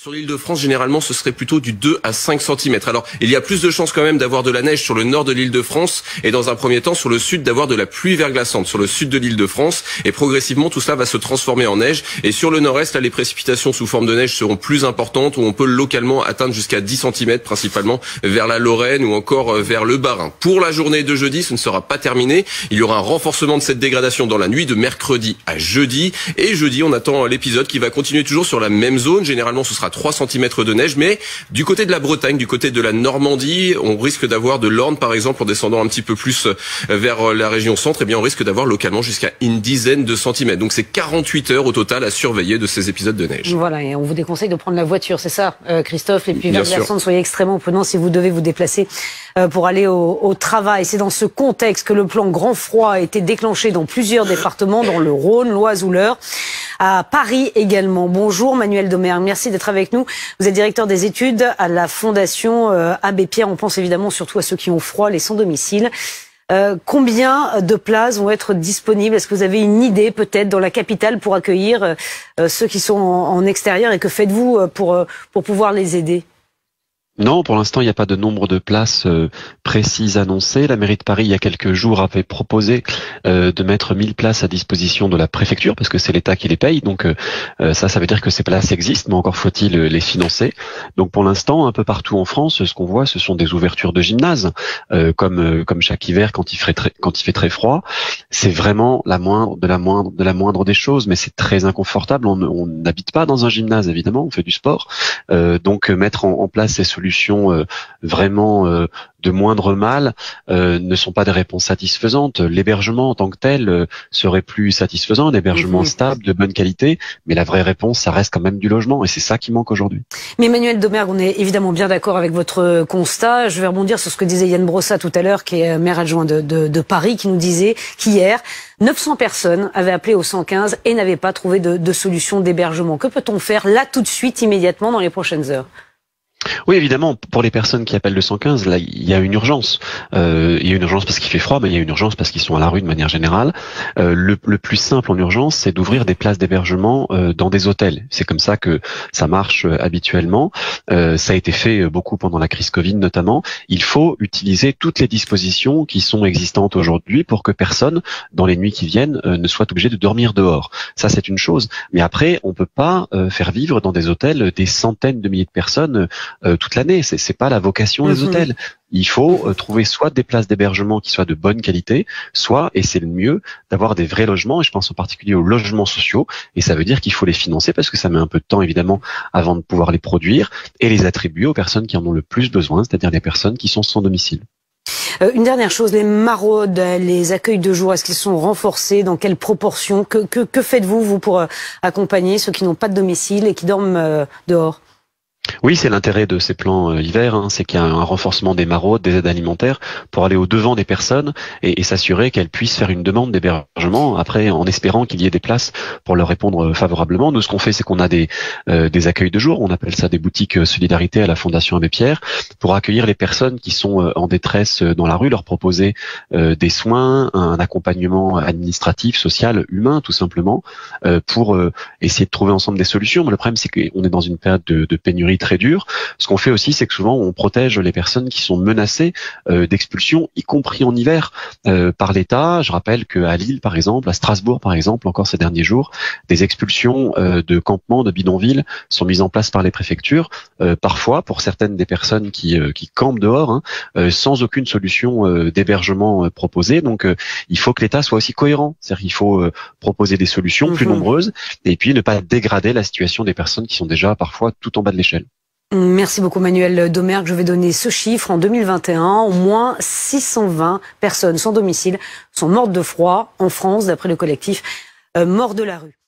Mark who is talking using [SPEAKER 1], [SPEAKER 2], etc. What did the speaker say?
[SPEAKER 1] Sur l'Île-de-France, généralement, ce serait plutôt du 2 à 5 cm. Alors, il y a plus de chances quand même d'avoir de la neige sur le nord de l'Île-de-France et dans un premier temps sur le sud d'avoir de la pluie verglaçante sur le sud de l'Île-de-France. Et progressivement, tout cela va se transformer en neige. Et sur le nord-est, là, les précipitations sous forme de neige seront plus importantes où on peut localement atteindre jusqu'à 10 cm, principalement vers la Lorraine ou encore vers le Bas-Rhin. Pour la journée de jeudi, ce ne sera pas terminé. Il y aura un renforcement de cette dégradation dans la nuit de mercredi à jeudi. Et jeudi, on attend l'épisode qui va continuer toujours sur la même zone. Généralement, ce sera 3 cm de neige, mais du côté de la Bretagne, du côté de la Normandie, on risque d'avoir de l'Orne par exemple, en descendant un petit peu plus vers la région centre, et bien on risque d'avoir localement jusqu'à une dizaine de centimètres. Donc c'est 48 heures au total à surveiller de ces épisodes de neige.
[SPEAKER 2] Voilà, et on vous déconseille de prendre la voiture, c'est ça, Christophe, les pluies verglaçantes, soyez extrêmement prudents si vous devez vous déplacer pour aller au travail. C'est dans ce contexte que le plan grand froid a été déclenché dans plusieurs départements, dans le Rhône, l'Oise ou l'Eure, à Paris également. Bonjour Manuel Domergue, merci d'être avec nous. Vous êtes directeur des études à la Fondation Abbé Pierre. On pense évidemment surtout à ceux qui ont froid, les sans-domicile. Combien de places vont être disponibles? Est-ce que vous avez une idée peut-être dans la capitale pour accueillir ceux qui sont en extérieur, et que faites-vous pour pouvoir les aider?
[SPEAKER 3] Non, pour l'instant, il n'y a pas de nombre de places précises annoncées. La mairie de Paris, il y a quelques jours, avait proposé de mettre 1000 places à disposition de la préfecture, parce que c'est l'État qui les paye. Donc ça veut dire que ces places existent, mais encore faut-il les financer. Donc pour l'instant, un peu partout en France, ce qu'on voit, ce sont des ouvertures de gymnases, comme chaque hiver quand il fait très froid. C'est vraiment la moindre des choses, mais c'est très inconfortable. On n'habite pas dans un gymnase, évidemment, on fait du sport. Donc mettre en place ces solutions vraiment de moindre mal ne sont pas des réponses satisfaisantes. L'hébergement en tant que tel serait plus satisfaisant, un hébergement stable, de bonne qualité, mais la vraie réponse, ça reste quand même du logement, et c'est ça qui manque aujourd'hui.
[SPEAKER 2] Mais Manuel Domergue, on est évidemment bien d'accord avec votre constat. Je vais rebondir sur ce que disait Yann Brossat tout à l'heure, qui est maire adjoint de Paris, qui nous disait qu'hier, 900 personnes avaient appelé au 115 et n'avaient pas trouvé de solution d'hébergement. Que peut-on faire là tout de suite, immédiatement, dans les prochaines heures?
[SPEAKER 3] Oui, évidemment, pour les personnes qui appellent le 115, là, il y a une urgence. Il y a une urgence parce qu'il fait froid, mais il y a une urgence parce qu'ils sont à la rue de manière générale. Le plus simple en urgence, c'est d'ouvrir des places d'hébergement dans des hôtels. C'est comme ça que ça marche habituellement. Ça a été fait beaucoup pendant la crise Covid notamment. Il faut utiliser toutes les dispositions qui sont existantes aujourd'hui pour que personne, dans les nuits qui viennent, ne soit obligé de dormir dehors. Ça, c'est une chose. Mais après, on peut pas faire vivre dans des hôtels des centaines de milliers de personnes toute l'année. C'est pas la vocation des hôtels. Il faut trouver soit des places d'hébergement qui soient de bonne qualité, soit, et c'est le mieux, d'avoir des vrais logements, et je pense en particulier aux logements sociaux, et ça veut dire qu'il faut les financer parce que ça met un peu de temps évidemment avant de pouvoir les produire et les attribuer aux personnes qui en ont le plus besoin, c'est-à-dire les personnes qui sont sans domicile.
[SPEAKER 2] Une dernière chose, les maraudes, les accueils de jour, est-ce qu'ils sont renforcés? Dans quelle proportion? Que faites-vous, vous, pour accompagner ceux qui n'ont pas de domicile et qui dorment dehors?
[SPEAKER 3] Oui, c'est l'intérêt de ces plans hiver, c'est qu'il y a un renforcement des maraudes, des aides alimentaires, pour aller au-devant des personnes et s'assurer qu'elles puissent faire une demande d'hébergement, après en espérant qu'il y ait des places pour leur répondre favorablement. Nous, ce qu'on fait, c'est qu'on a des accueils de jour, on appelle ça des boutiques solidarité à la Fondation Abbé Pierre, pour accueillir les personnes qui sont en détresse dans la rue, leur proposer des soins, un accompagnement administratif, social, humain, tout simplement, pour essayer de trouver ensemble des solutions. Mais le problème, c'est qu'on est dans une période de pénurie très dur. Ce qu'on fait aussi, c'est que souvent on protège les personnes qui sont menacées d'expulsion, y compris en hiver, par l'État. Je rappelle qu'à Lille, par exemple, à Strasbourg, par exemple, encore ces derniers jours, des expulsions de campements, de bidonvilles sont mises en place par les préfectures, parfois pour certaines des personnes qui campent dehors, sans aucune solution d'hébergement proposée. Donc il faut que l'État soit aussi cohérent, c'est-à-dire qu'il faut proposer des solutions plus nombreuses et puis ne pas dégrader la situation des personnes qui sont déjà parfois tout en bas de l'échelle.
[SPEAKER 2] Merci beaucoup Manuel Domergue. Je vais donner ce chiffre. En 2021, au moins 620 personnes sans domicile sont mortes de froid en France, d'après le collectif Morts de la rue.